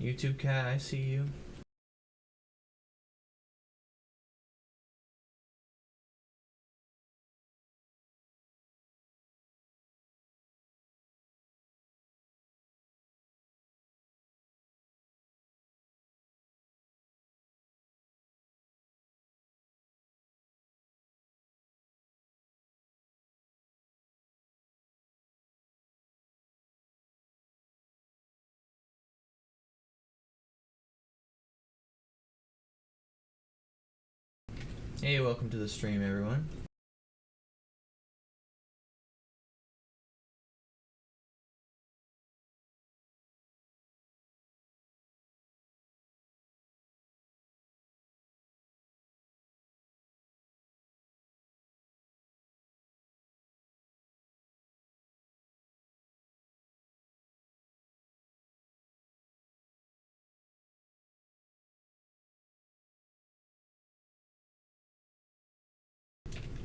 YouTube cat, I see you. Hey, welcome to the stream, everyone.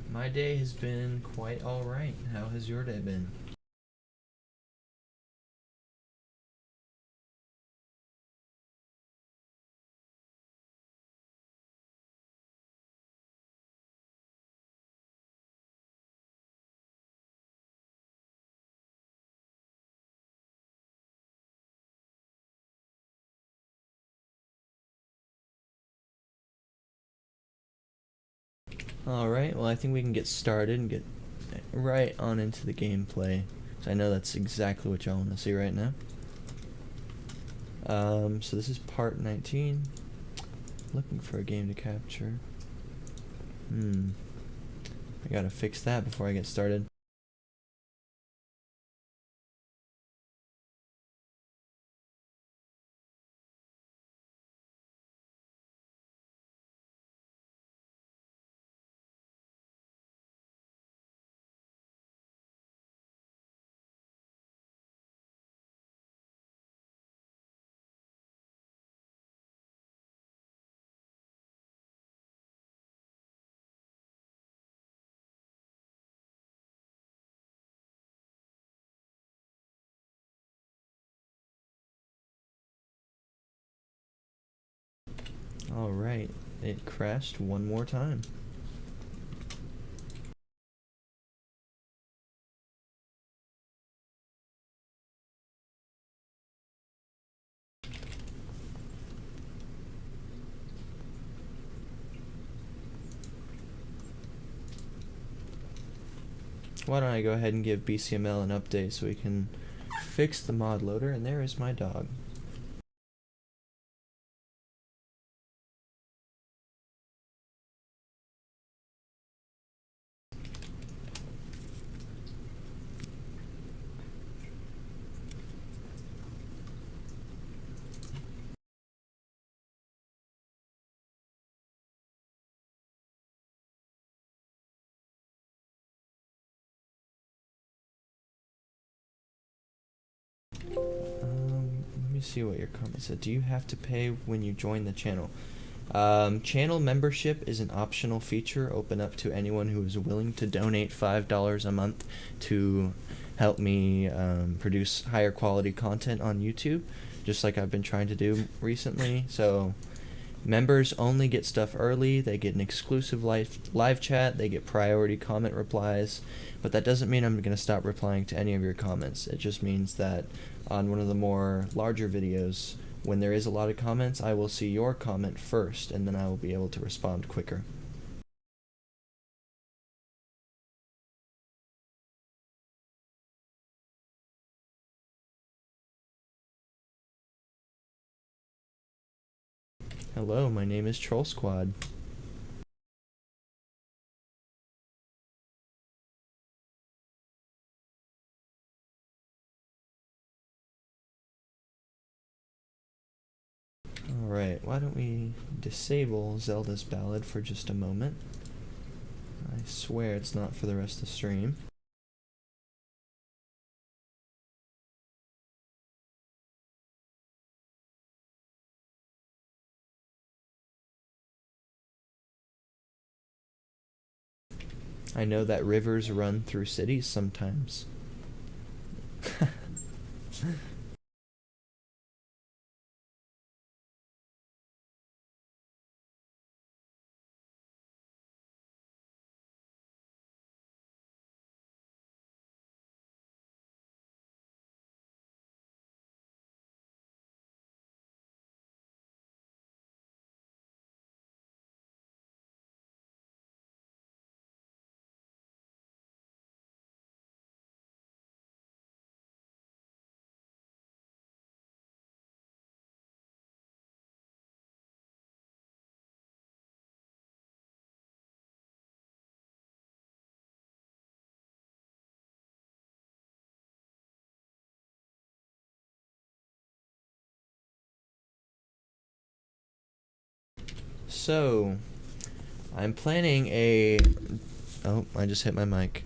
My day has been quite alright. How has your day been? Alright, well I think we can get started and get right on into the gameplay. So I know that's exactly what y'all want to see right now. So this is part 19. Looking for a game to capture. I gotta fix that before I get started. Alright, it crashed one more time. Why don't I go ahead and give BCML an update so we can fix the mod loader, and there is my dog. Let me see what your comment said. Do you have to pay when you join the channel? Channel membership is an optional feature open up to anyone who is willing to donate $5 a month to help me produce higher quality content on YouTube, just like I've been trying to do recently. So members only get stuff early, they get an exclusive live chat, they get priority comment replies, but that doesn't mean I'm going to stop replying to any of your comments. It just means that on one of the more larger videos, when there is a lot of comments, I will see your comment first, and then I will be able to respond quicker. Hello, my name is Troll Squad. Alright, why don't we disable Zelda's Ballad for just a moment. I swear it's not for the rest of the stream. I know that rivers run through cities sometimes. So, I'm planning a... Oh, I just hit my mic.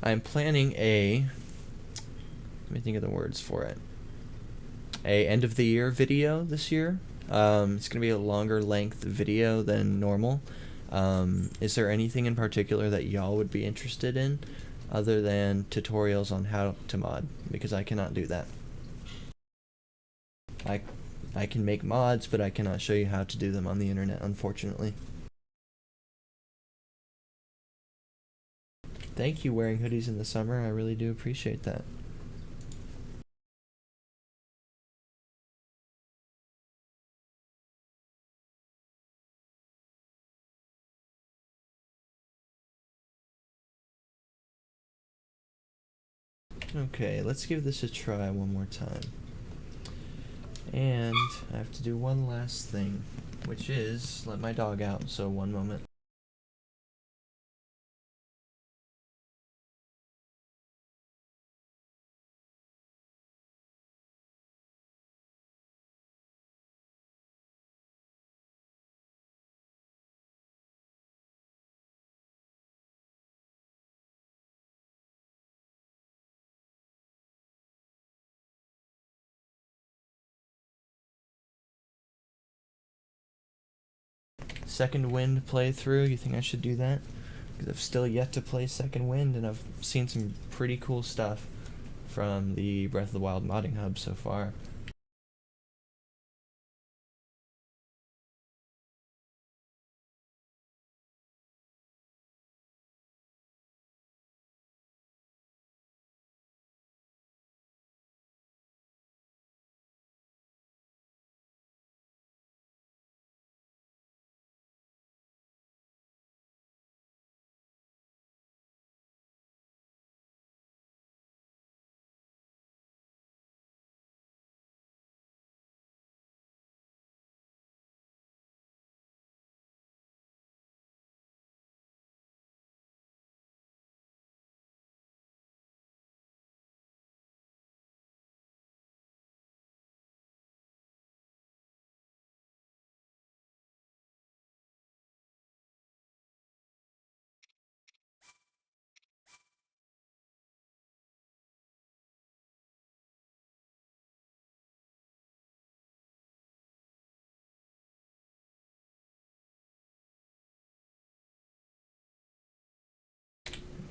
I'm planning a... Let me think of the words for it. A end of the year video this year. It's going to be a longer length video than normal. Is there anything in particular that y'all would be interested in other than tutorials on how to mod? Because I cannot do that. I can make mods, but I cannot show you how to do them on the internet, unfortunately. Thank you, wearing hoodies in the summer. I really do appreciate that. Okay, let's give this a try one more time. And I have to do one last thing, which is let my dog out, so one moment. Second Wind playthrough, you think I should do that? Because I've still yet to play Second Wind, and I've seen some pretty cool stuff from the Breath of the Wild modding hub so far.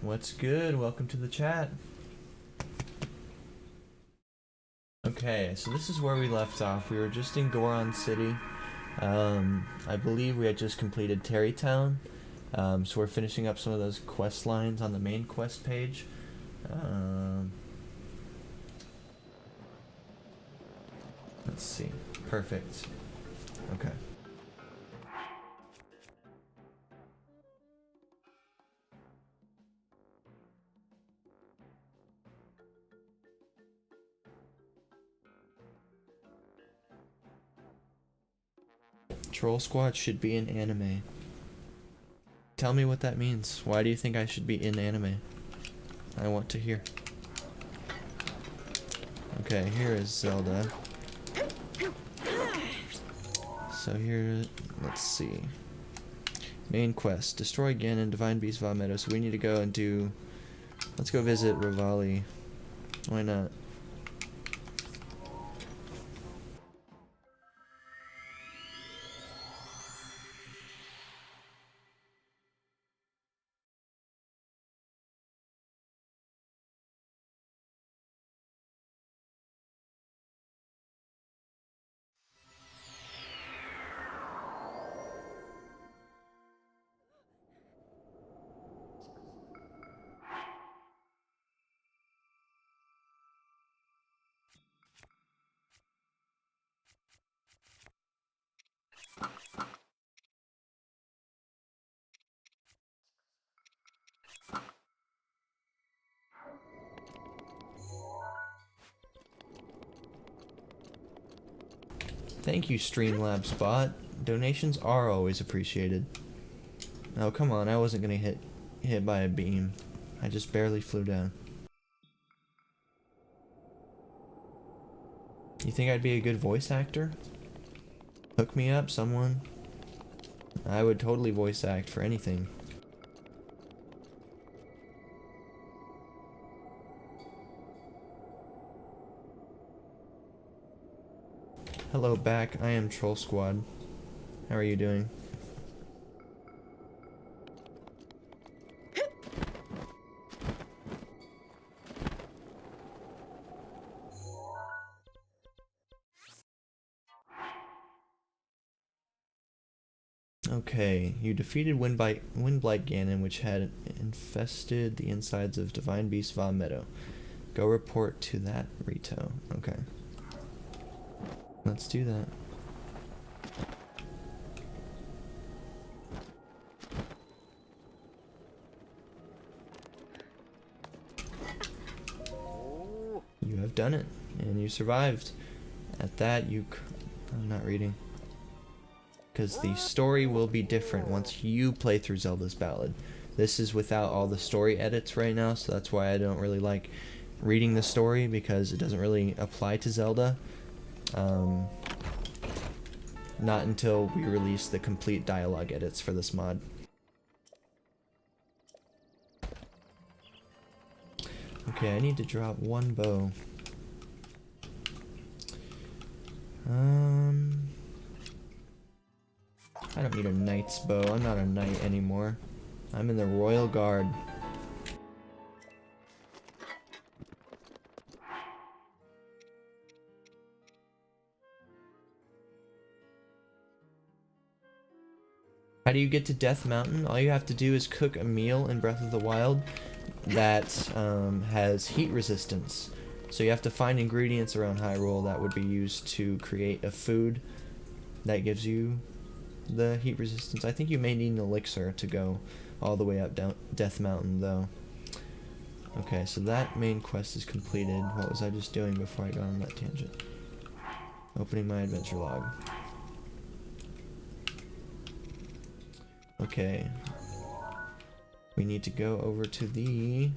What's good? Welcome to the chat. Okay, so this is where we left off. We were just in Goron City. I believe we had just completed Terrytown. So we're finishing up some of those quest lines on the main quest page. Let's see. Perfect. Okay. Troll Squad should be in anime. Tell me what that means. Why do you think I should be in anime? I want to hear. Okay, here is Zelda. So here, let's see. Main quest. Destroy Ganon, Divine Beast, Vah Meadow. So we need to go and do... Let's go visit Rivali. Why not? Thank you, Streamlabs bot. Donations are always appreciated. Oh, come on, I wasn't gonna hit by a beam. I just barely flew down. You think I'd be a good voice actor? Hook me up, someone. I would totally voice act for anything. Hello back, I am Troll Squad. How are you doing? Okay, you defeated Windblight Ganon, which had infested the insides of Divine Beast Va Meadow. Go report to that Rito. Okay. Let's do that. You have done it, and you survived. At that, I'm not reading. Because the story will be different once you play through Zelda's Ballad. This is without all the story edits right now, so that's why I don't really like reading the story, because it doesn't really apply to Zelda. Not until we release the complete dialogue edits for this mod. Okay, I need to drop one bow. I don't need a knight's bow. I'm not a knight anymore. I'm in the Royal Guard. How do you get to Death Mountain? All you have to do is cook a meal in Breath of the Wild that has heat resistance. So you have to find ingredients around Hyrule that would be used to create a food that gives you the heat resistance. I think you may need an elixir to go all the way up down Death Mountain though. Okay, so that main quest is completed. What was I just doing before I got on that tangent? Opening my adventure log. Okay. We need to go over to the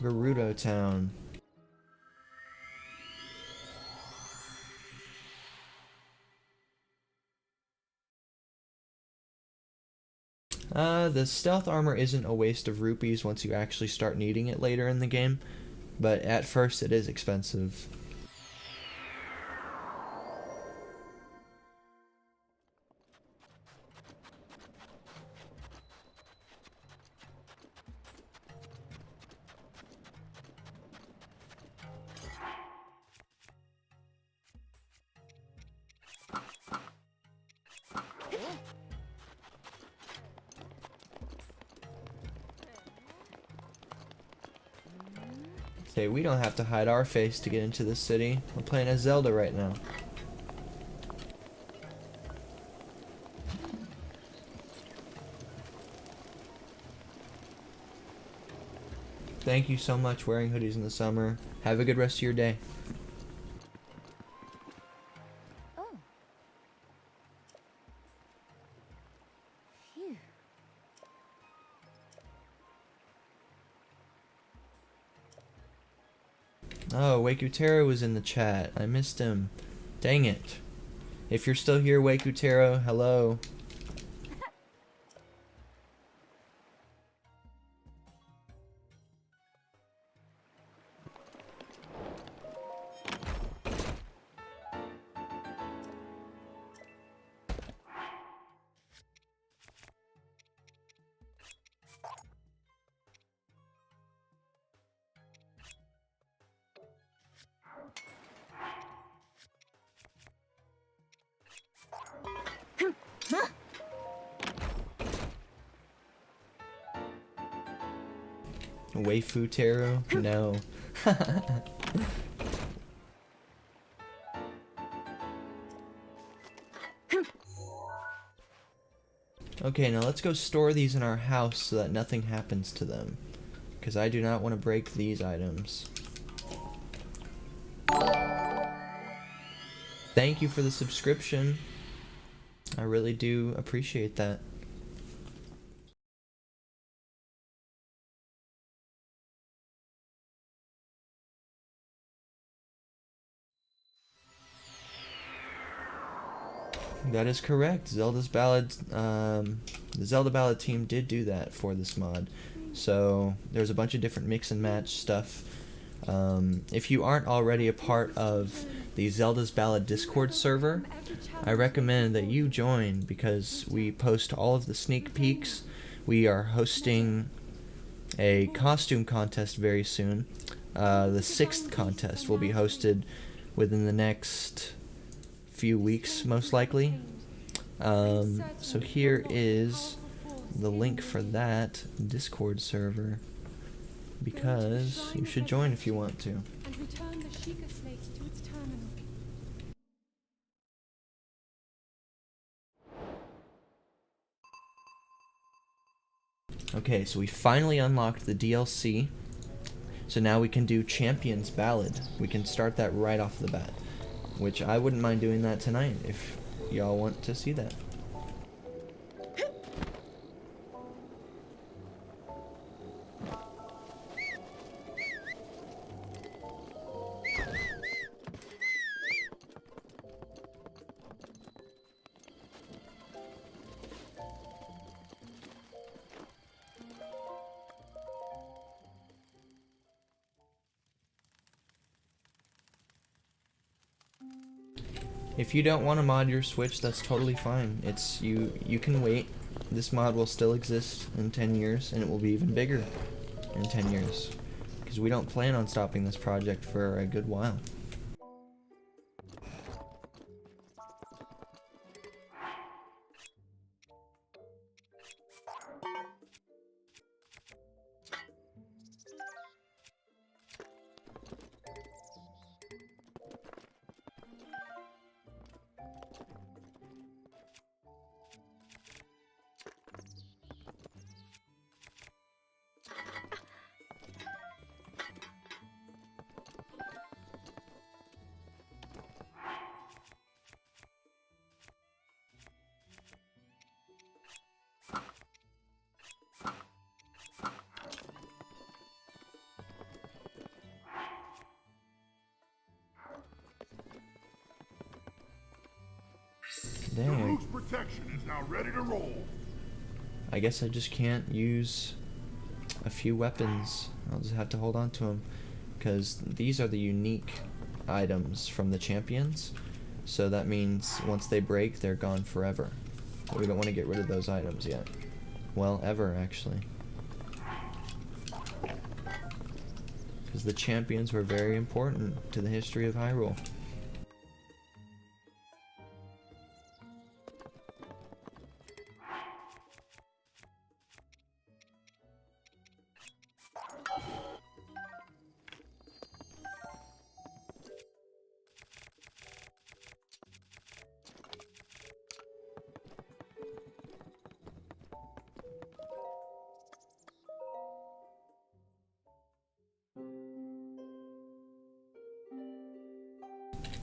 Gerudo town. The stealth armor isn't a waste of rupees once you actually start needing it later in the game, but at first it is expensive. Okay, we don't have to hide our face to get into this city. We're playing as Zelda right now. Thank you so much, wearing hoodies in the summer. Have a good rest of your day. Oh. Phew. Oh, Wakutero was in the chat. I missed him. Dang it. If you're still here, Wakutero, hello. Waifu Taro? No. Okay, now let's go store these in our house so that nothing happens to them. Because I do not want to break these items. Thank you for the subscription. I really do appreciate that. That is correct. Zelda's Ballad, the Zelda Ballad team did do that for this mod. So there's a bunch of different mix and match stuff. If you aren't already a part of the Zelda's Ballad Discord server, I recommend that you join because we post all of the sneak peeks. We are hosting a costume contest very soon. The 6th contest will be hosted within the next few weeks, most likely. So here is the link for that Discord server, because you should join if you want to. Okay, so we finally unlocked the DLC. So now we can do Champion's Ballad. We can start that right off the bat, which I wouldn't mind doing that tonight if y'all want to see that. If you don't want to mod your Switch, that's totally fine. It's you can wait. This mod will still exist in 10 years, and it will be even bigger in 10 years. Because we don't plan on stopping this project for a good while. Dang. The root's protection is now ready to roll. I guess I just can't use a few weapons. I'll just have to hold on to them, because these are the unique items from the champions. So that means once they break, they're gone forever. But we don't want to get rid of those items yet. Well, ever, actually. Because the champions were very important to the history of Hyrule.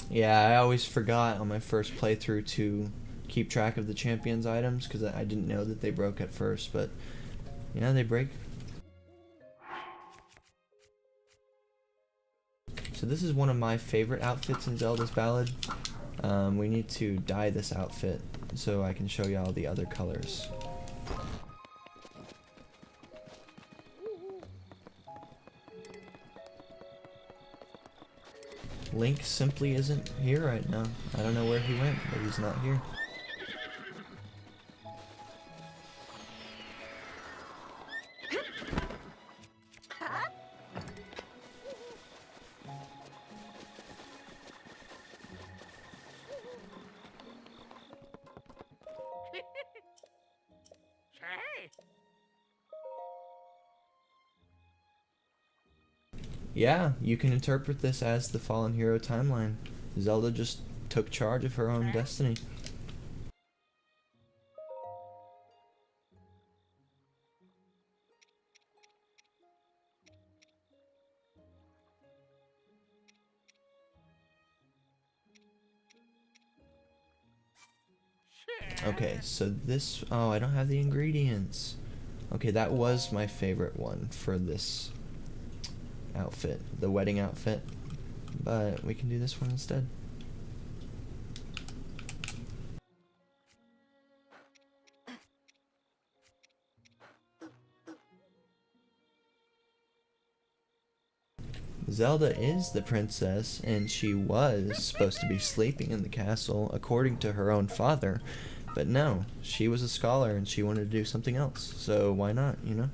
Yeah, I always forgot on my first playthrough to keep track of the champions items because I didn't know that they broke at first, but yeah, they break. So this is one of my favorite outfits in Zelda's Ballad. We need to dye this outfit so I can show y'all the other colors. Link simply isn't here right now. I don't know where he went, but he's not here. Yeah, you can interpret this as the Fallen Hero timeline. Zelda just took charge of her own destiny. Okay, so this... Oh, I don't have the ingredients. Okay, that was my favorite one for this outfit, the wedding outfit, but we can do this one instead. Zelda is the princess, and she was supposed to be sleeping in the castle according to her own father. But no, she was a scholar and she wanted to do something else. So why not, you know?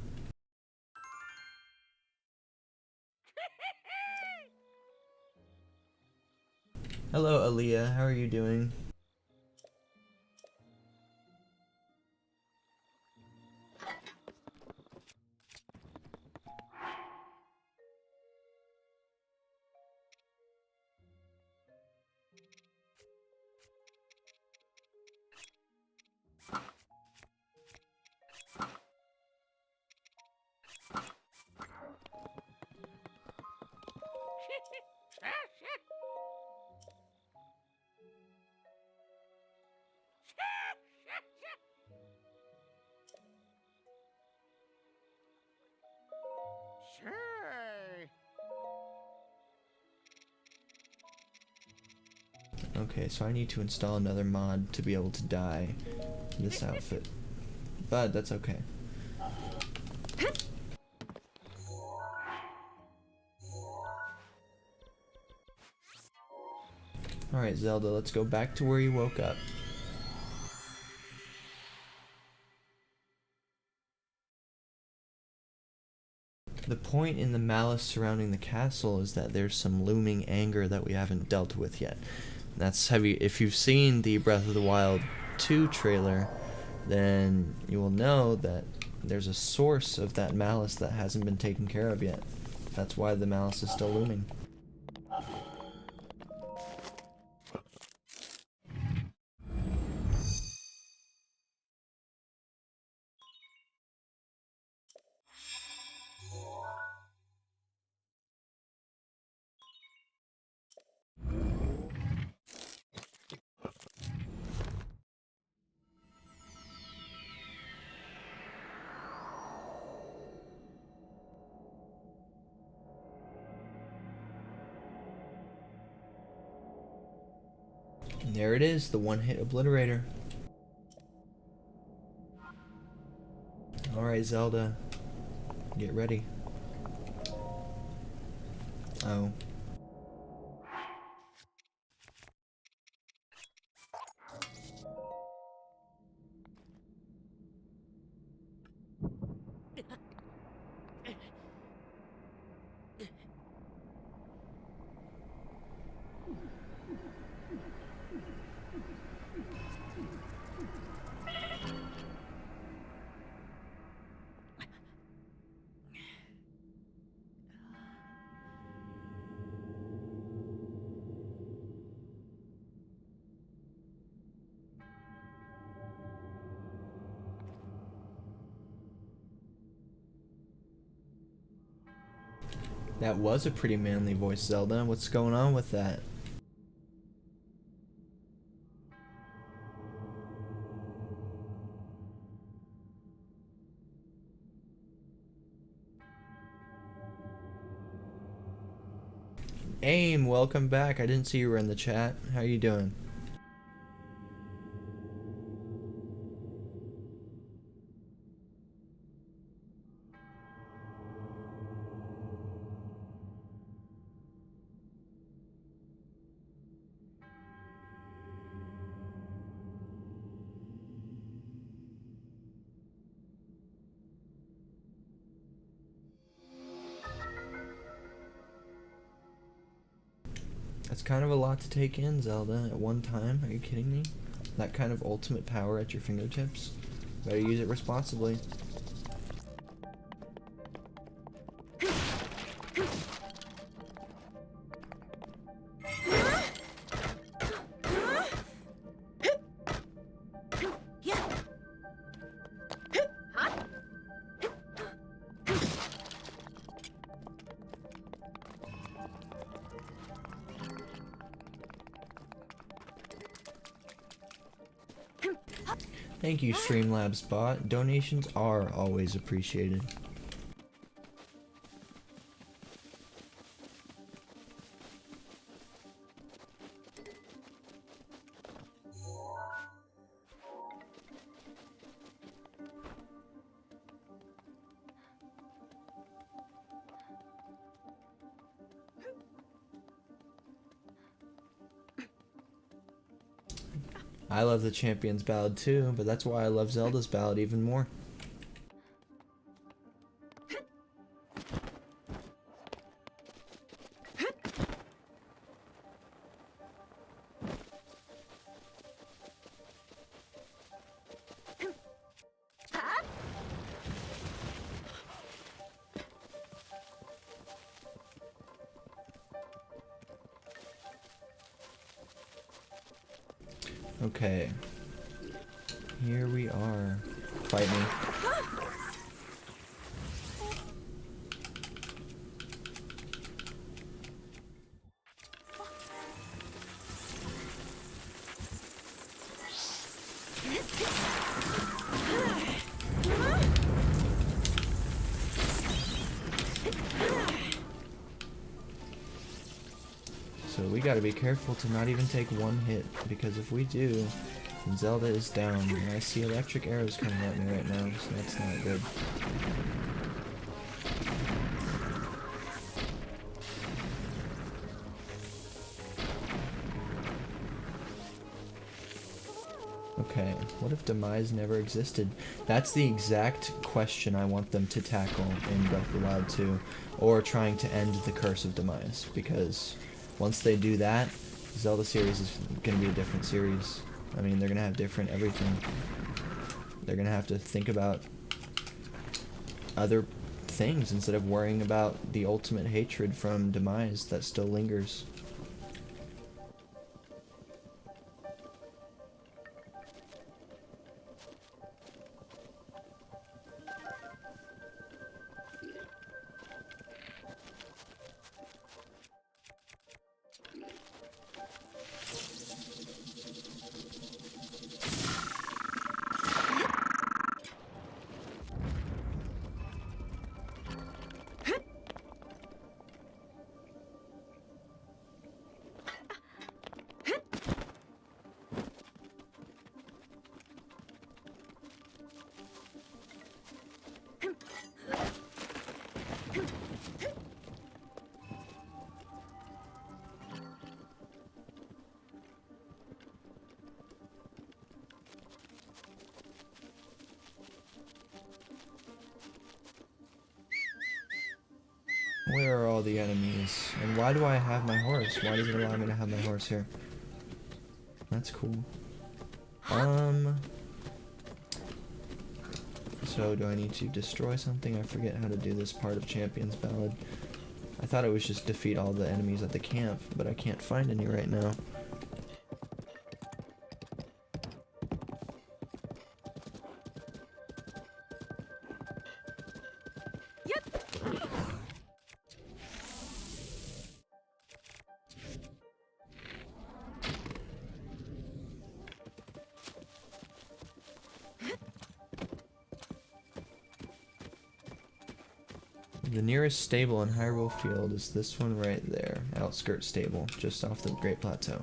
Hello, Aaliyah. How are you doing? Okay, so I need to install another mod to be able to dye this outfit. But that's okay. Alright, Zelda, let's go back to where you woke up. The point in the malice surrounding the castle is that there's some looming anger that we haven't dealt with yet. That's heavy. If you've seen the Breath of the Wild 2 trailer, then you will know that there's a source of that malice that hasn't been taken care of yet. That's why the malice is still looming. And there it is, the one-hit obliterator. Alright, Zelda. Get ready. Oh. That was a pretty manly voice, Zelda. What's going on with that? Aim, welcome back. I didn't see you were in the chat. How you doing? That's kind of a lot to take in, Zelda, at one time. Are you kidding me? That kind of ultimate power at your fingertips? Better use it responsibly. Thank you, Streamlabs bot. Donations are always appreciated. I love the Champion's Ballad too, but that's why I love Zelda's Ballad even more. Okay. Here we are. Fight me. So we gotta be careful to not even take one hit, because if we do, then Zelda is down. And I see electric arrows coming at me right now, so that's not good. Okay, what if Demise never existed? That's the exact question I want them to tackle in Breath of the Wild 2, or trying to end the curse of Demise, because once they do that, Zelda series is going to be a different series. I mean, they're going to have different everything. They're going to have to think about other things instead of worrying about the ultimate hatred from Demise that still lingers. Where are all the enemies? And why do I have my horse? Why does it allow me to have my horse here? That's cool. So do I need to destroy something? I forget how to do this part of Champion's Ballad. I thought it was just defeat all the enemies at the camp, but I can't find any right now. The nearest stable in Hyrule Field is this one right there. Outskirt stable, just off the Great Plateau.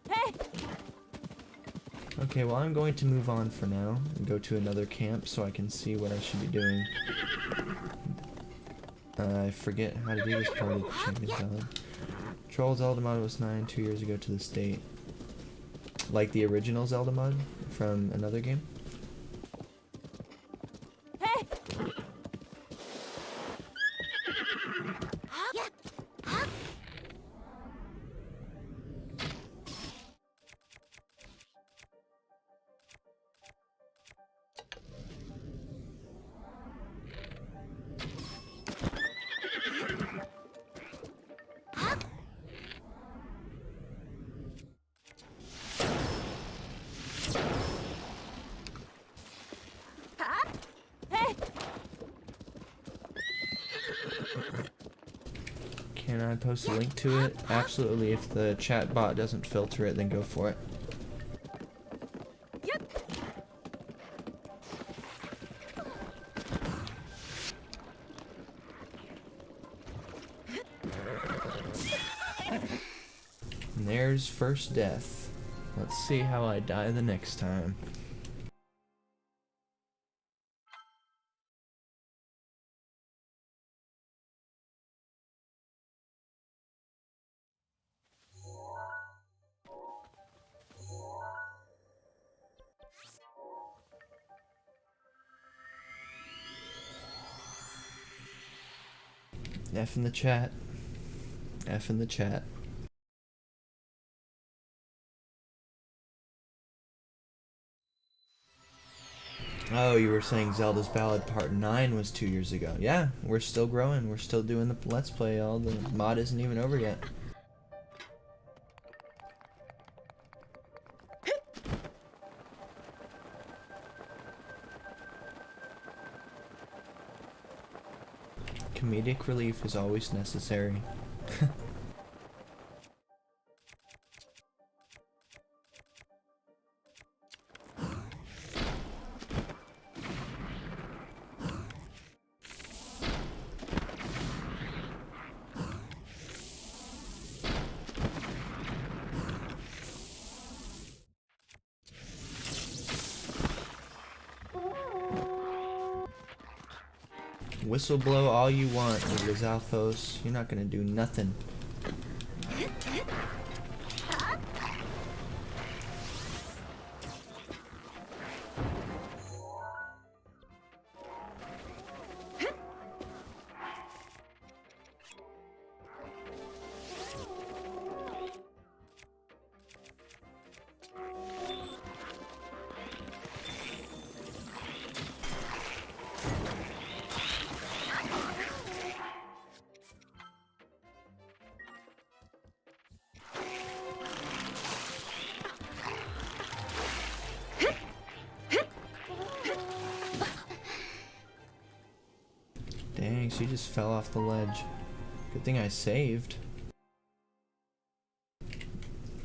Hey! Okay, well I'm going to move on for now and go to another camp so I can see what I should be doing. I forget how to do this part of Champion's Ballad. Troll Zelda mod was 9 2 years ago to this date. Like the original Zelda mod from another game. Can I post a link to it? Absolutely. If the chat bot doesn't filter it, then go for it. And there's first death. Let's see how I die the next time. F in the chat. F in the chat. Oh, you were saying Zelda's Ballad Part 9 was 2 years ago. Yeah, we're still growing. We're still doing the Let's Play. All the mod isn't even over yet. Comedic relief is always necessary. Whistle blow all you want, Rizalthos. You're not gonna do nothing. Dang, she just fell off the ledge. Good thing I saved.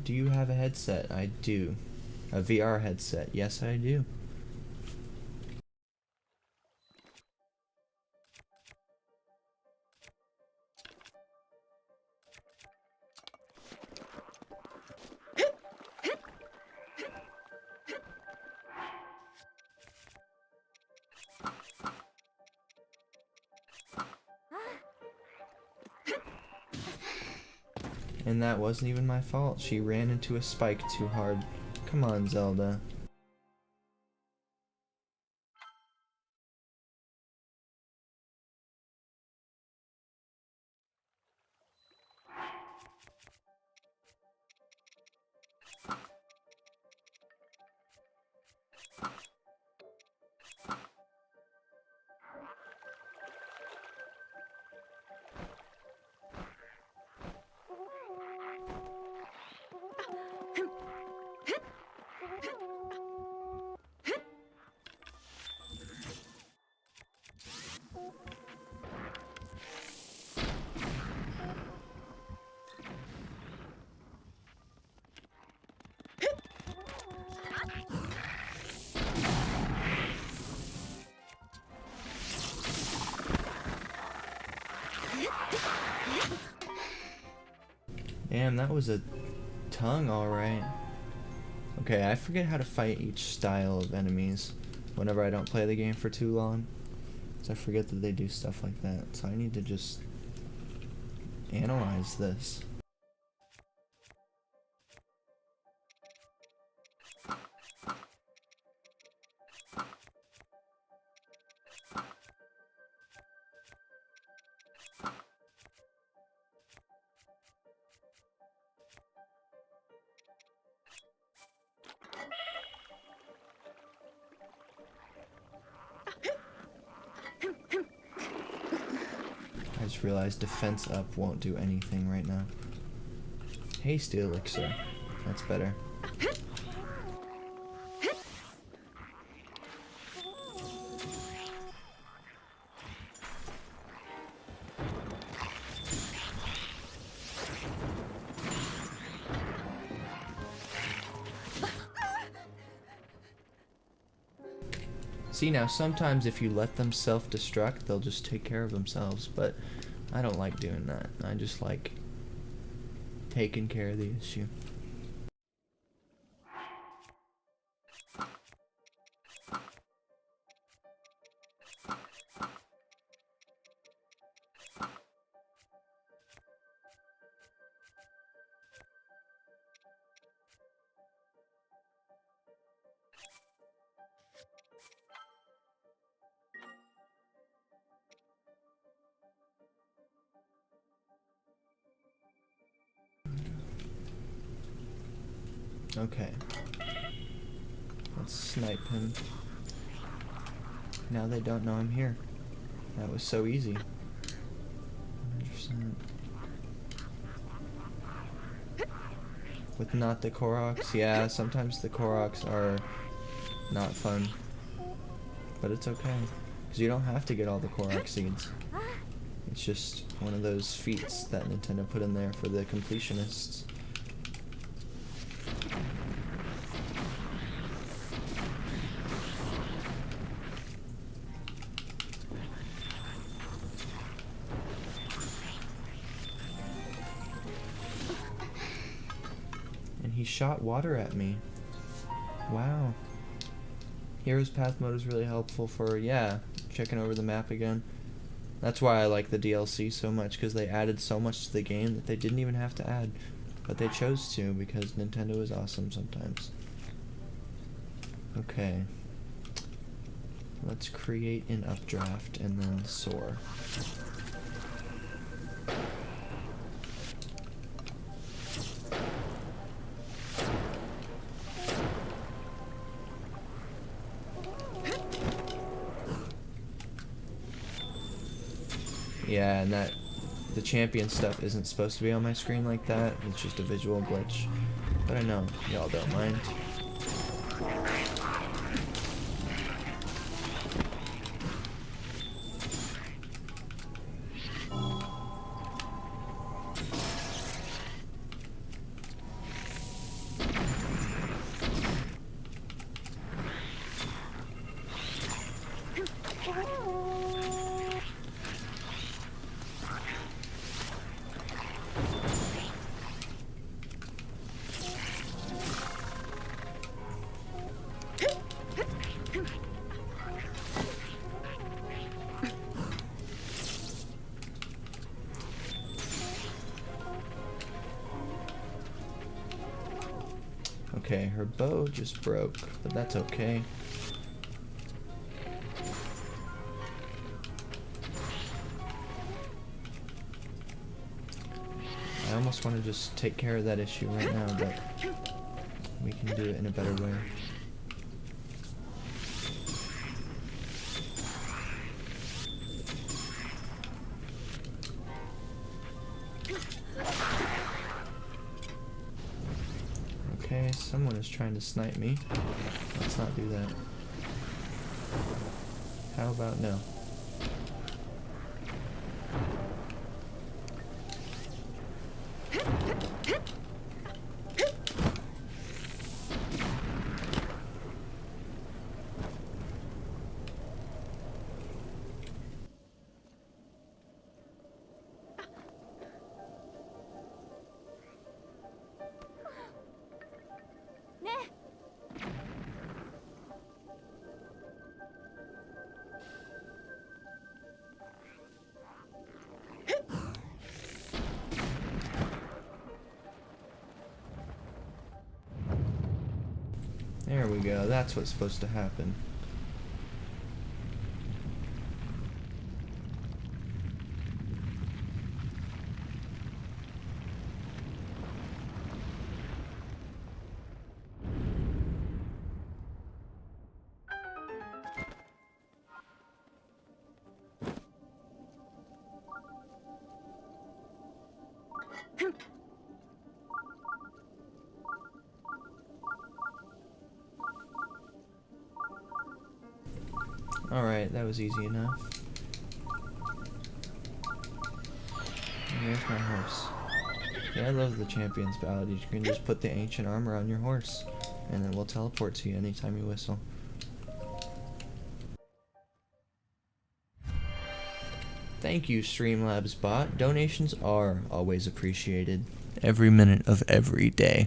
Do you have a headset? I do. A VR headset. Yes, I do. And that wasn't even my fault. She ran into a spike too hard. Come on, Zelda. Damn, that was a tongue, alright. Okay, I forget how to fight each style of enemies whenever I don't play the game for too long. So I forget that they do stuff like that. So I need to just analyze this. I just realized defense up won't do anything right now. Haste elixir. That's better. See, now sometimes if you let them self-destruct, they'll just take care of themselves, but I don't like doing that. I just like taking care of the issue. Okay. Let's snipe him. Now they don't know I'm here. That was so easy. 100%. With not the Koroks, yeah, sometimes the Koroks are not fun. But it's okay, because you don't have to get all the Korok seeds. It's just one of those feats that Nintendo put in there for the completionists. And he shot water at me. Wow. Hero's Path mode is really helpful for, yeah, checking over the map again. That's why I like the DLC so much, because they added so much to the game that they didn't even have to add. But they chose to, because Nintendo is awesome sometimes. Okay. Let's create an updraft and then soar. Yeah, and that the champion stuff isn't supposed to be on my screen like that. It's just a visual glitch. But I know y'all don't mind. Okay, her bow just broke, but that's okay. I almost want to just take care of that issue right now, but we can do it in a better way. Okay, someone is trying to snipe me. Let's not do that. How about no? There we go, that's what's supposed to happen. Alright, that was easy enough. And there's my horse. Yeah, I love the Champion's Ballad. You can just put the ancient armor on your horse, and it will teleport to you anytime you whistle. Thank you, Streamlabs bot. Donations are always appreciated. Every minute of every day.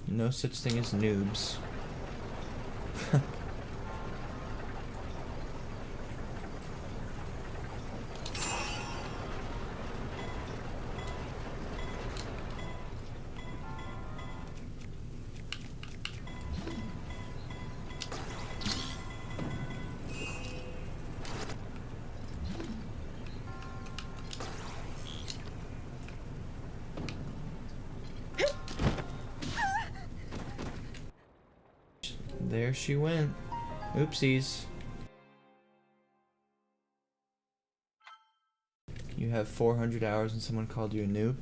No such thing as noobs. There she went. Oopsies. You have 400 hours and someone called you a noob.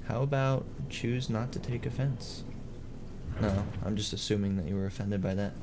How about choose not to take offense? No, I'm just assuming that you were offended by that.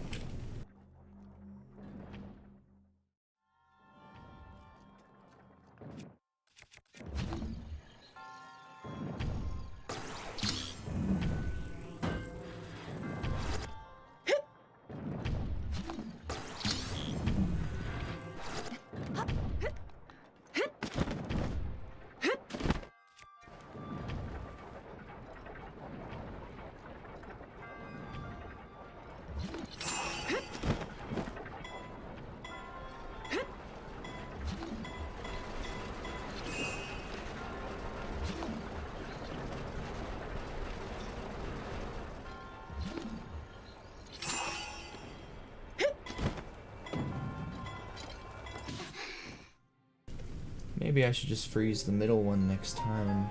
Maybe I should just freeze the middle one next time.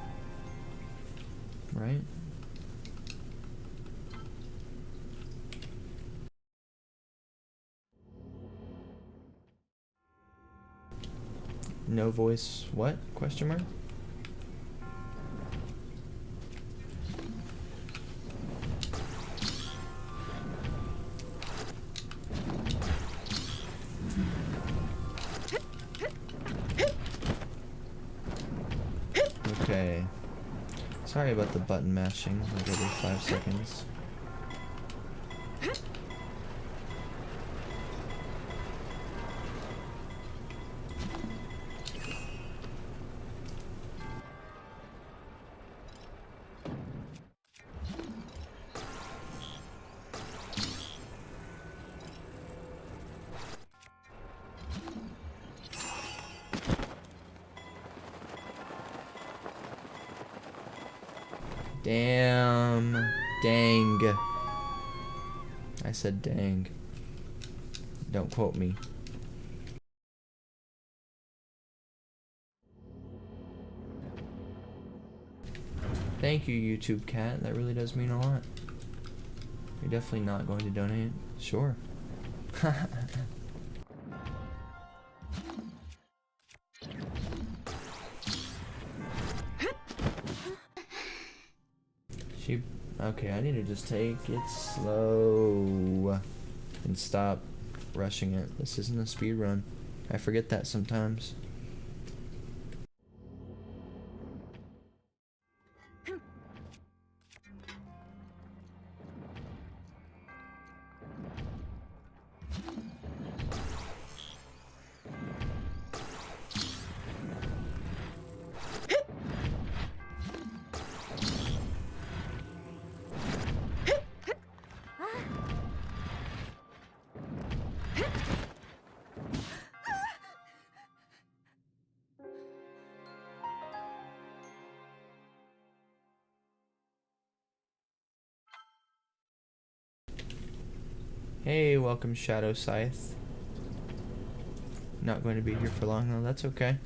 Right? No voice what? Question mark? Okay. Sorry about the button mashing like every 5 seconds. Damn. Dang. I said dang. Don't quote me. Thank you, YouTube cat. That really does mean a lot. You're definitely not going to donate. Sure. Okay, I need to just take it slow and stop rushing it. This isn't a speed run. I forget that sometimes. Hey, welcome Shadow Scythe. Not going to be here for long though, that's okay.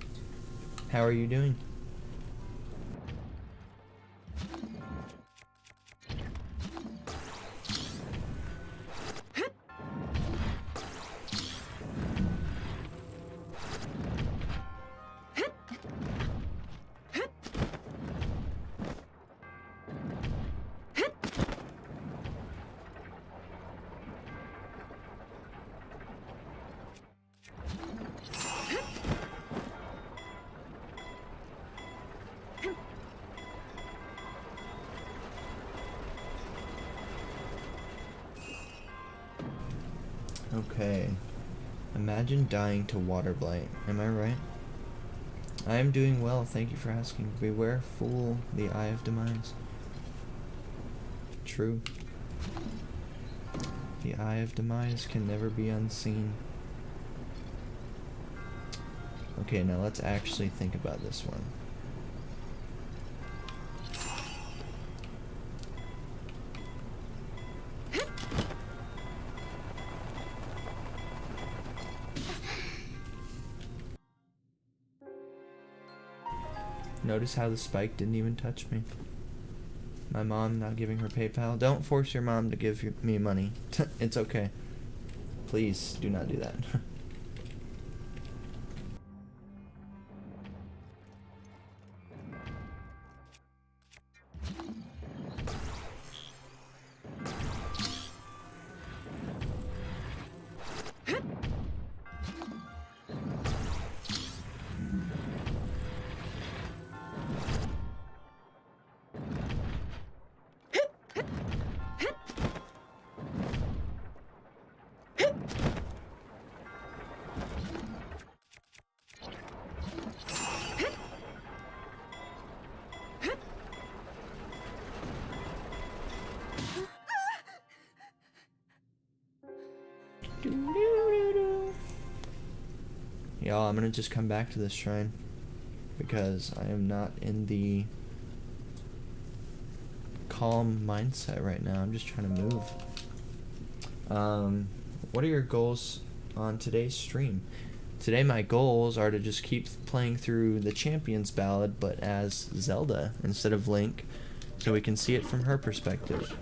How are you doing? Okay. Imagine dying to water blight. Am I right? I am doing well, thank you for asking. Beware, fool, the eye of demise. True. The eye of demise can never be unseen. Okay, now let's actually think about this one. Notice how the spike didn't even touch me. My mom not giving her PayPal. Don't force your mom to give me money. It's okay. Please do not do that. Y'all, I'm gonna just come back to this shrine because I am not in the calm mindset right now. I'm just trying to move. What are your goals on today's stream? Today my goals are to just keep playing through the Champions Ballad, but as Zelda instead of Link, so we can see it from her perspective.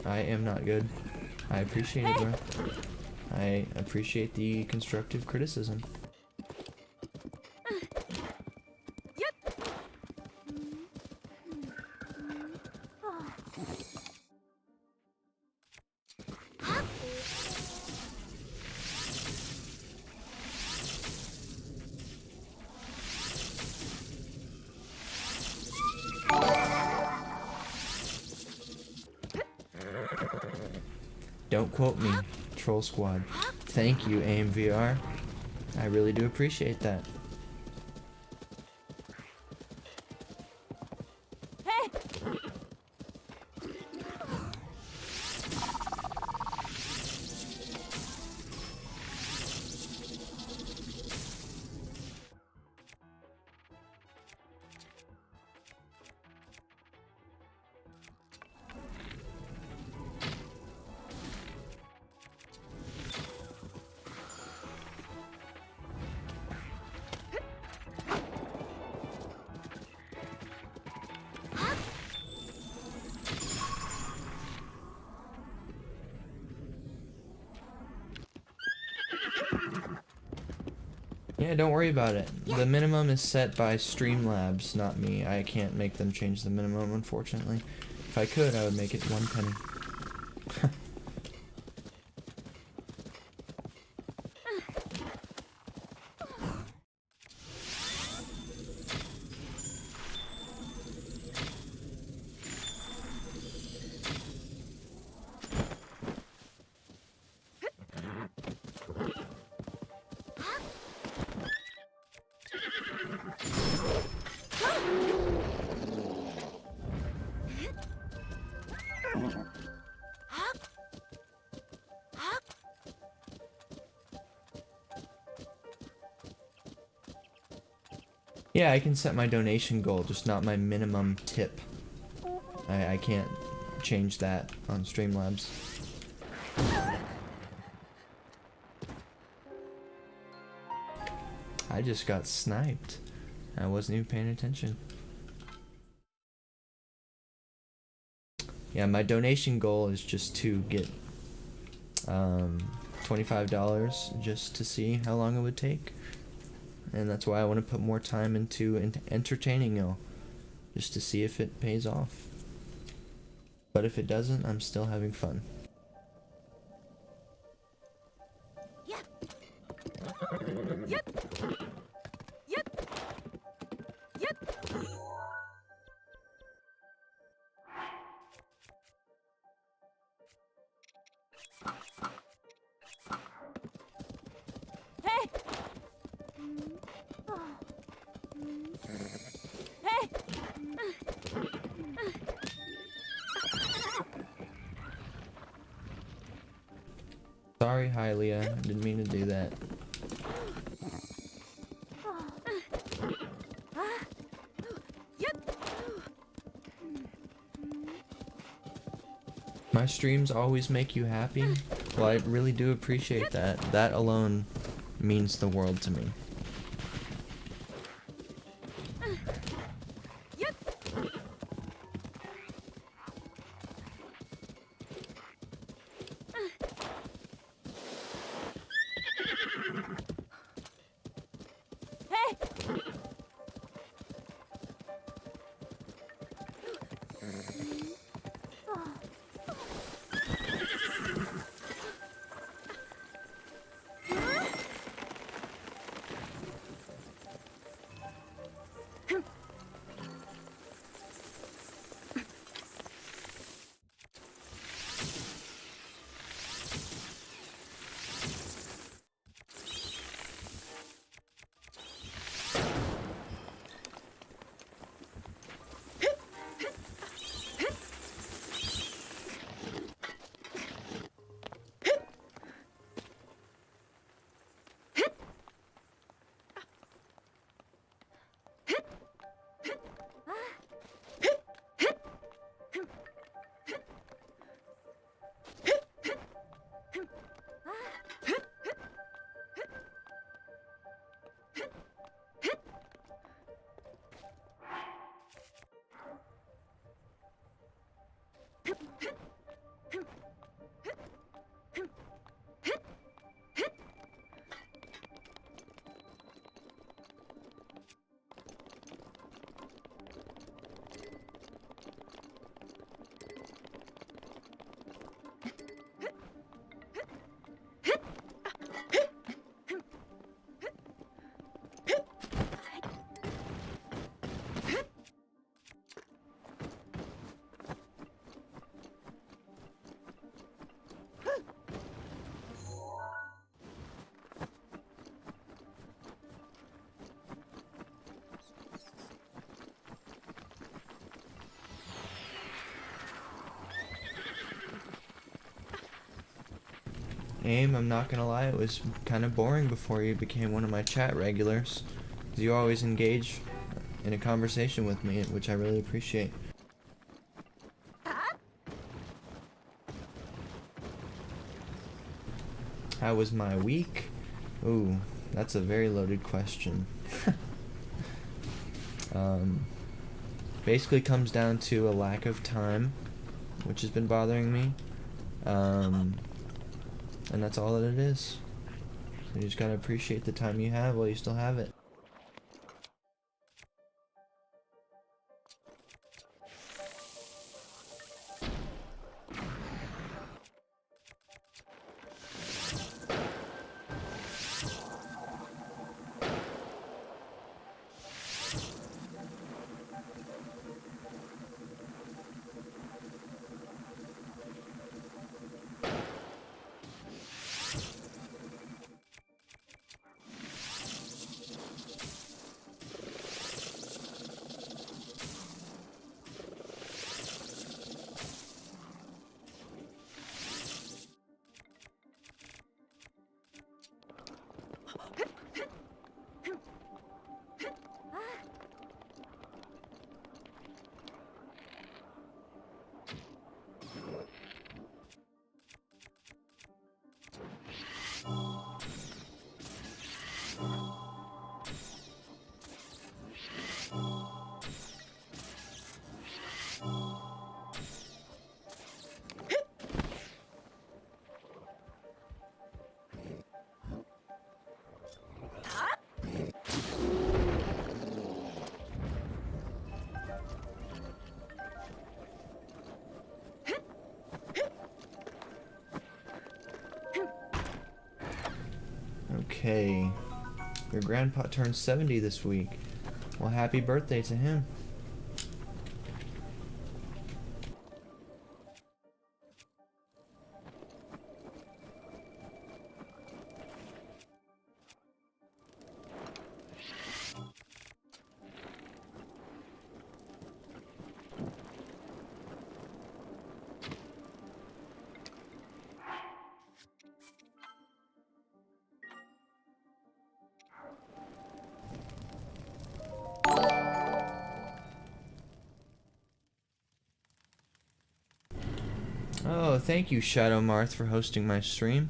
I am not good. I appreciate it, bro. I appreciate the constructive criticism. Don't quote me, Troll Squad. Thank you, AMVR. I really do appreciate that. Hey! Yeah, don't worry about it. The minimum is set by Streamlabs, not me. I can't make them change the minimum, unfortunately. If I could, I would make it 1 penny. Yeah, I can set my donation goal, just not my minimum tip. I can't change that on Streamlabs. I just got sniped. I wasn't even paying attention. Yeah, my donation goal is just to get $25 just to see how long it would take. And that's why I want to put more time into entertaining you, just to see if it pays off. But if it doesn't, I'm still having fun. Yep. Yep. Yep. Yep. Sorry, Hylia. I didn't mean to do that. My streams always make you happy? Well, I really do appreciate that. That alone means the world to me. Aim, I'm not gonna lie, it was kind of boring before you became one of my chat regulars. You always engage in a conversation with me, which I really appreciate. How was my week? Ooh, that's a very loaded question. Basically comes down to a lack of time, which has been bothering me. And that's all that it is. So you just gotta appreciate the time you have while you still have it. Okay, your grandpa turned 70 this week. Well, happy birthday to him. Oh, thank you, Shadow Marth, for hosting my stream.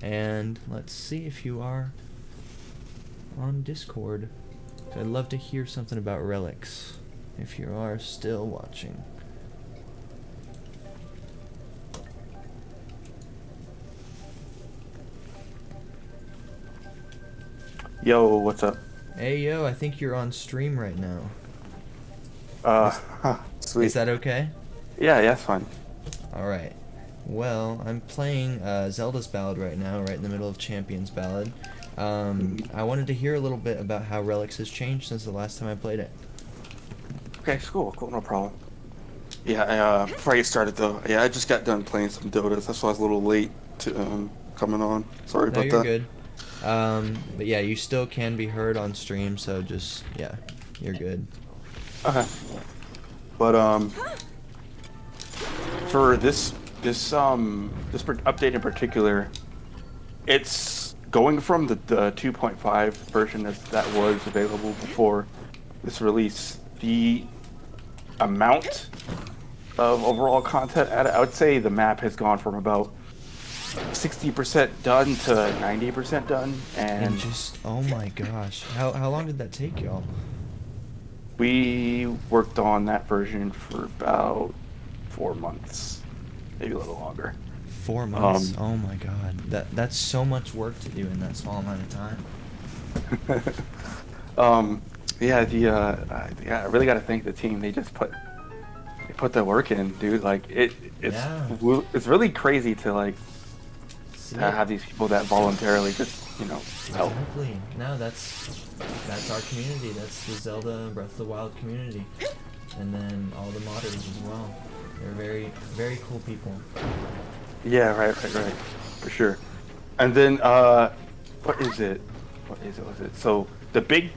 And let's see if you are on Discord. I'd love to hear something about relics, if you are still watching. Yo, what's up? Hey, yo, I think you're on stream right now. Sweet. Is that okay? Yeah, it's fine. Alright. Well, I'm playing Zelda's Ballad right now, right in the middle of Champion's Ballad. I wanted to hear a little bit about how Relics has changed since the last time I played it. Okay, cool, no problem. Yeah, before I get started though, yeah, I just got done playing some Dotas. That's why I was a little late to coming on. Sorry No, about you're that. good. But yeah, you still can be heard on stream, so just, yeah, you're good. Okay. But for this update in particular, it's going from the 2.5 version that was available before this release. The amount of overall content added, I would say the map has gone from about 60% done to 90% done, and just, oh my gosh, how long did that take y'all? we worked on that version for about 4 months, maybe a little longer. 4 months? Oh my god, that's so much work to do in that small amount of time. Yeah, I really got to thank the team. They put the work in, dude. Like it's really crazy to like to have these people that voluntarily just help. Exactly. No, that's our community. That's the Zelda Breath of the Wild community, and then all the modders as well. They're very, very cool people. Yeah, right, for sure. And then what is it? So the big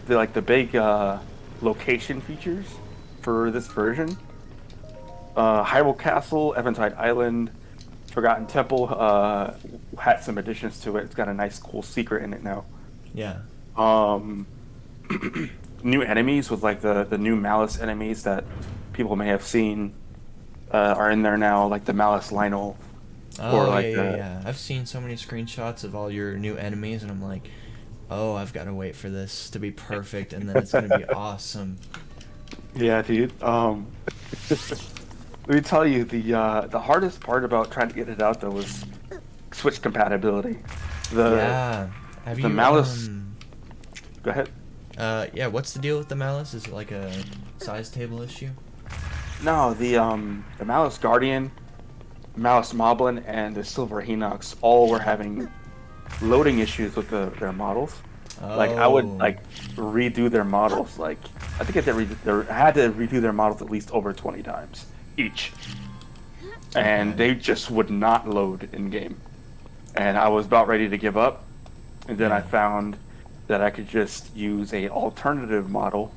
location features for this version: Hyrule Castle, Eventide Island, Forgotten Temple had some additions to it. It's got a nice, cool secret in it now. Yeah. New enemies with like the new Malice enemies that people may have seen are in there now, like the Malice Lionel. Oh, yeah. I've seen so many screenshots of all your new enemies, and I'm like, oh, I've got to wait for this to be perfect, and then it's gonna be awesome. Yeah, dude. Let me tell you, the hardest part about trying to get it out though was Switch compatibility. Have the you Malice. Go ahead. Yeah. What's the deal with the Malice? Is it like a size table issue? No, the Malice Guardian, Malice Moblin, and the Silver Hinox all were having loading issues with their models. Oh. Like I would like redo their models. Like I think I had to redo their models at least over 20 times each, and they just would not load in game. And I was about ready to give up, and then I found that I could just use a alternative model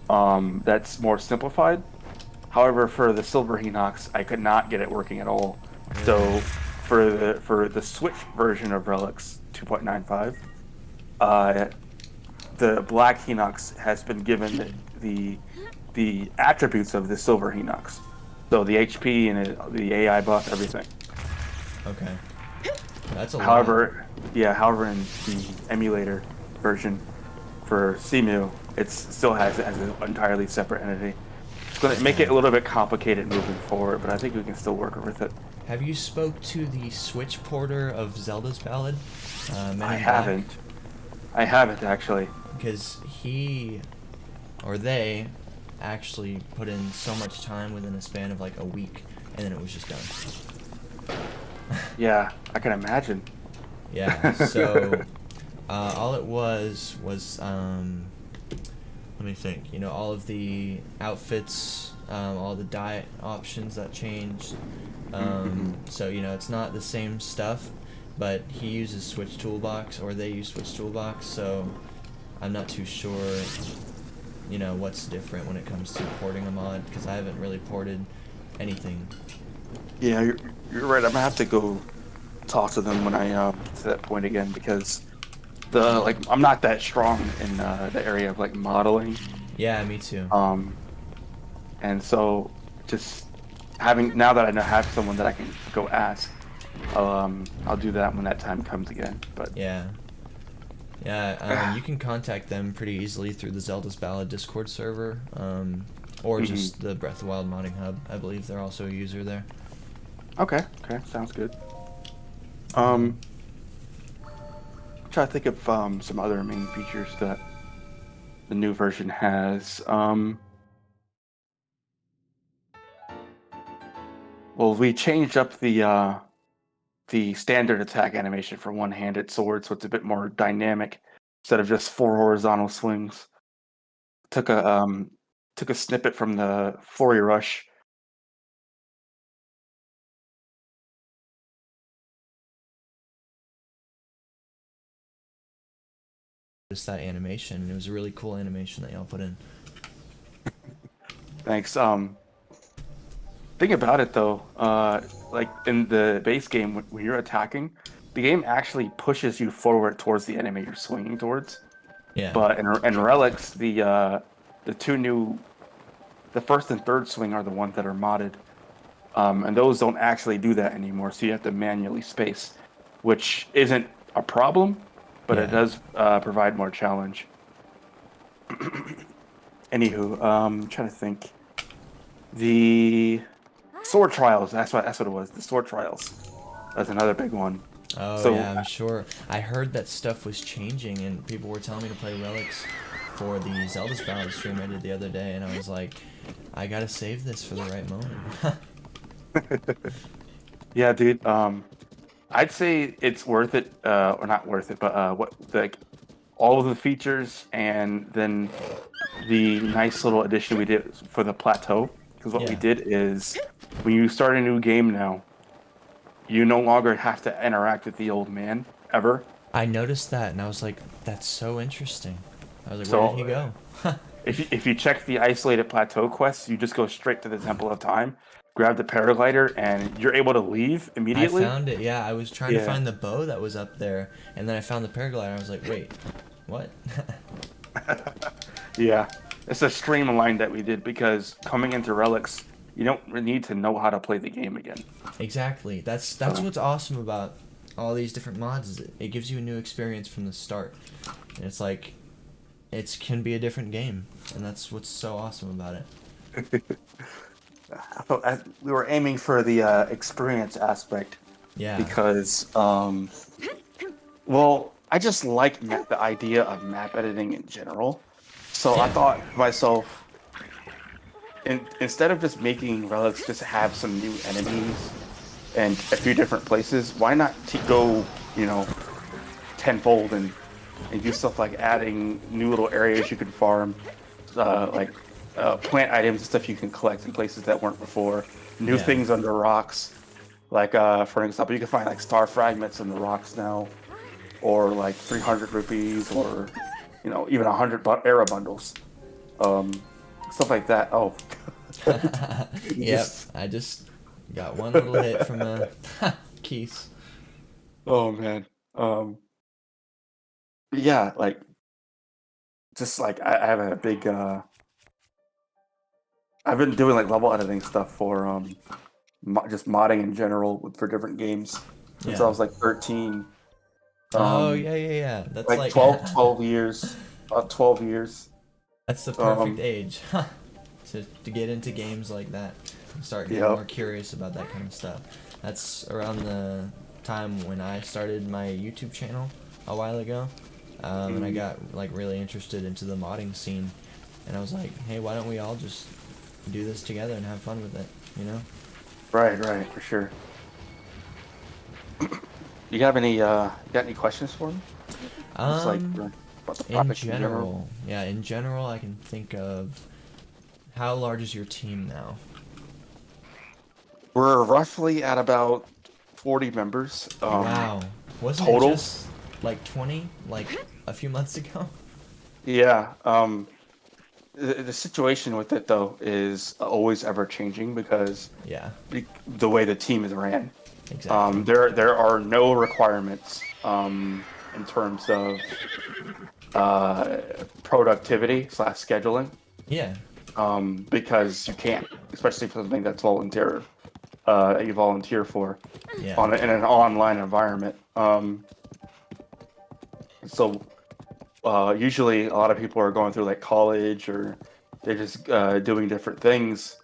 that's more simplified. However, for the Silver Hinox, I could not get it working at all. So for the Switch version of Relics 2.95, the Black Hinox has been given the attributes of the Silver Hinox. So the HP and the AI buff, everything. Okay. That's a lot. However, in the emulator version for CMU, it still has it as an entirely separate entity. It's going to make it a little bit complicated moving forward, but I think we can still work with it. Have you spoke to the Switch porter of Zelda's Ballad? I haven't actually. Because he, or they, actually put in so much time within a span of like a week, and then it was just done. Yeah, I can imagine. Yeah, so all it was let me think, all of the outfits, all the diet options that changed. So, it's not the same stuff, but he uses Switch Toolbox, or they use Switch Toolbox, so I'm not too sure, what's different when it comes to porting a mod, because I haven't really ported anything. Yeah, you're right. I'm gonna have to go talk to them when I get to that point again, because I'm not that strong in the area of like modeling. Yeah, me too. And so just now that I have someone that I can go ask, I'll do that when that time comes again. But Yeah. You can contact them pretty easily through the Zelda's Ballad Discord server, or just the Breath of the Wild modding hub. I believe they're also a user there. Okay, sounds good. I'm trying to think of some other main features that the new version has. Well, we changed up the standard attack animation for one-handed sword, so it's a bit more dynamic instead of just 4 horizontal swings. Took a snippet from the Flurry Rush. Just that animation, and it was a really cool animation that y'all put in. Thanks. Thing about it though, like in the base game, when you're attacking, the game actually pushes you forward towards the enemy you're swinging towards. Yeah. But in Relics, the first and third swing are the ones that are modded, and those don't actually do that anymore. So you have to manually space, which isn't a problem, but it does provide more challenge. Anywho, I'm trying to think. The sword trials. That's what it was. The sword trials. That's another big one. Oh So- yeah, I'm sure. I heard that stuff was changing, and people were telling me to play Relics for the Zelda's Ballad stream I did the other day, and I was like, I gotta save this for the right moment. Yeah, dude. I'd say it's worth it, or not worth it, but all of the features, and then the nice little addition we did for the plateau. Because what we did is, when you start a new game now, you no longer have to interact with the old man ever. I noticed that, and I was like, that's so interesting. I was like, So- where did he go? If you check the isolated plateau quests, you just go straight to the Temple of Time, grab the paraglider, and you're able to leave immediately. I found it, yeah. I was trying to find the bow that was up there, and then I found the paraglider, and I was like, wait, what? Yeah, it's a streamline that we did because coming into Relics, you don't need to know how to play the game again. Exactly. That's what's awesome about all these different mods, is it gives you a new experience from the start. And it's like, it can be a different game, and that's what's so awesome about it. We were aiming for the experience aspect. Yeah. Because, well, I just like the idea of map editing in general. So I thought to myself, instead of just making Relics just have some new enemies and a few different places, why not go, tenfold and do stuff like adding new little areas you can farm, plant items and stuff you can collect in places that weren't before, new things under rocks. Like, for example, you can find like star fragments in the rocks now, or like 300 rupees, or even 100 era bundles, stuff like that. Oh, Yep. I just got one little hit from a Keys. Oh man. Yeah, like, just like I have a big. I've been doing like level editing stuff for just modding in general for different games since I was like 13. Oh yeah. That's like 12 years. About 12 years. That's the perfect age to get into games like that and start getting more curious about that kind of stuff. That's around the time when I started my YouTube channel a while ago, and I got like really interested into the modding scene, and I was like, hey, why don't we all just do this together and have fun with it, Right, for sure. You got any questions for me? Just like about the In product general, in general, I can think of, how large is your team now? We're roughly at about 40 members. Wow. Wasn't total? it just like 20 like a few months ago? Yeah. The situation with it though is always ever changing because the way the team is ran. Exactly. There are no requirements in terms of productivity / scheduling. Yeah. because you can't, especially for something that's volunteer, you volunteer for Yeah. in an online environment. So usually a lot of people are going through like college or they're just doing different things.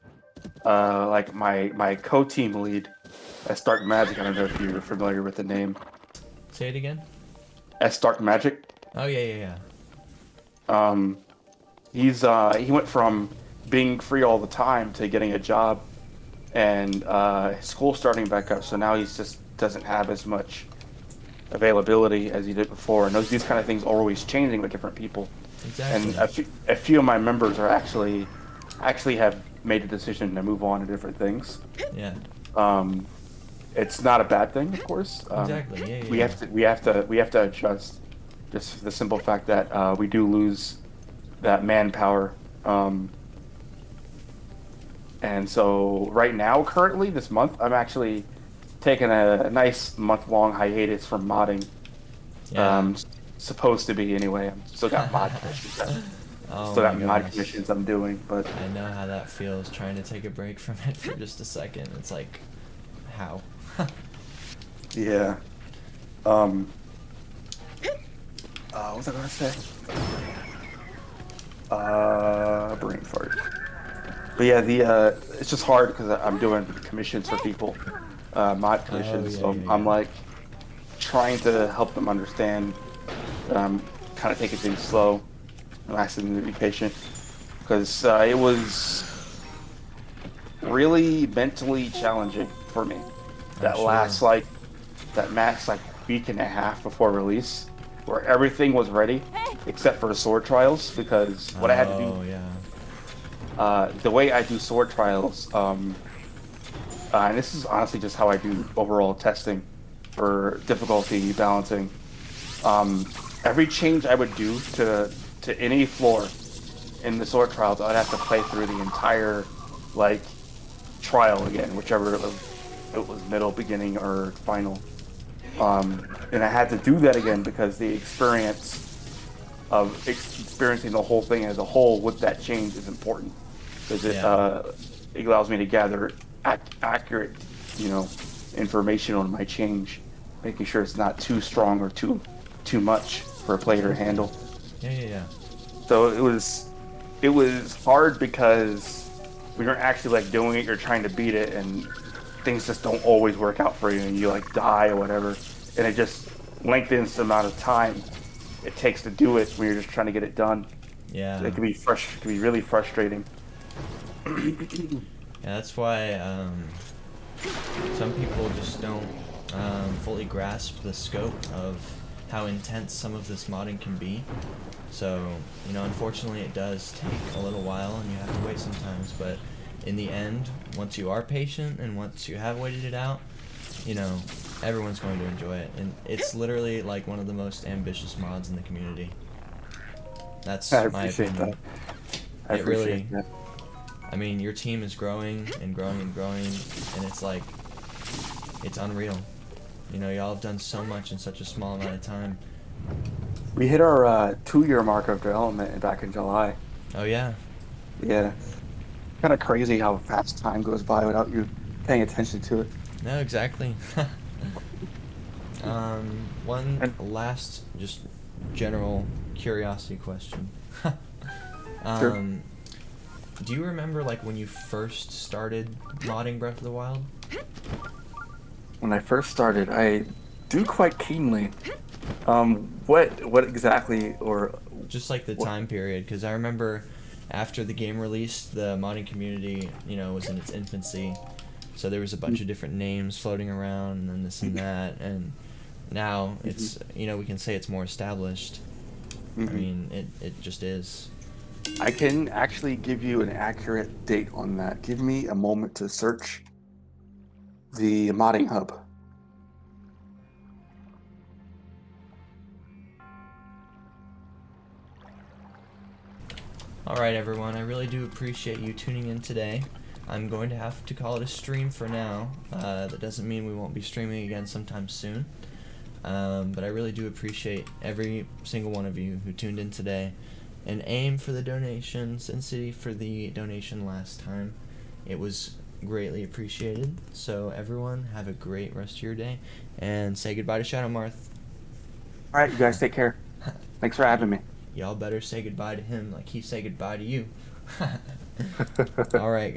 Like my co-team lead at Stark Magic. I don't know if you're familiar with the name. Say it again. At Stark Magic. Oh yeah. He went from being free all the time to getting a job and school starting back up. So now he's just doesn't have as much availability as he did before. And these kind of things are always changing with different people. Exactly. And a few of my members are actually have made a decision to move on to different things. Yeah. It's not a bad thing, of course. Exactly. Yeah. We have to adjust. Just for the simple fact that we do lose that manpower. And so right now, currently this month, I'm actually taking a nice month-long hiatus from modding. Yeah. Supposed to be anyway. I'm still got mod commissions. Oh Still got my mod gosh. commissions I'm doing, but I know how that feels, trying to take a break from it for just a second. It's like, how? yeah. What was I gonna say? Brain fart. But yeah, it's just hard because I'm doing commissions for people, mod commissions. yeah, so yeah, I'm yeah. like trying to help them understand that I'm kind of taking things slow, and asking them to be patient, because it was really mentally challenging for me. That sure. last like week and a half before release, where everything was ready except for the sword trials, because what I had to do. Oh yeah. The way I do sword trials, and this is honestly just how I do overall testing for difficulty balancing. Every change I would do to any floor in the sword trials, I'd have to play through the entire like trial again, whichever it was middle, beginning, or final. And I had to do that again because the experience of experiencing the whole thing as a whole with that change is important, because it allows me to gather accurate, information on my change, making sure it's not too strong or too much for a player to handle. Yeah. So it was hard because when you're actually like doing it, you're trying to beat it, and things just don't always work out for you, and you like die or whatever, and it just lengthens the amount of time it takes to do it when you're just trying to get it done. Yeah. It can be it can be really frustrating. Yeah, that's why some people just don't fully grasp the scope of how intense some of this modding can be. So, unfortunately it does take a little while and you have to wait sometimes, but in the end, once you are patient and once you have waited it out, everyone's going to enjoy it. And it's literally like one of the most ambitious mods in the community. That's my opinion. I appreciate that. I mean, your team is growing and growing and growing, and it's like, it's unreal. Y'all have done so much in such a small amount of time. We hit our 2-year mark of development back in July. Oh yeah? Yeah. Kind of crazy how fast time goes by without you paying attention to it. No, exactly. One last, just general curiosity question. Sure. Do you remember, like, when you first started modding Breath of the Wild? When I first started, I do quite keenly. What exactly, or Just like the time period, because I remember after the game released, the modding community, was in its infancy, so there was a bunch of different names floating around, and then this and that, and now it's, we can say it's more established. I mean, it just is. I can actually give you an accurate date on that. Give me a moment to search the modding hub. Alright everyone, I really do appreciate you tuning in today. I'm going to have to call it a stream for now. That doesn't mean we won't be streaming again sometime soon. But I really do appreciate every single one of you who tuned in today. and AIM for the donation, Sin City for the donation last time. It was greatly appreciated. So everyone, have a great rest of your day, and say goodbye to Shadow Marth. All right, you guys take care. Thanks for having me. Y'all better say goodbye to him like he say goodbye to you. All right.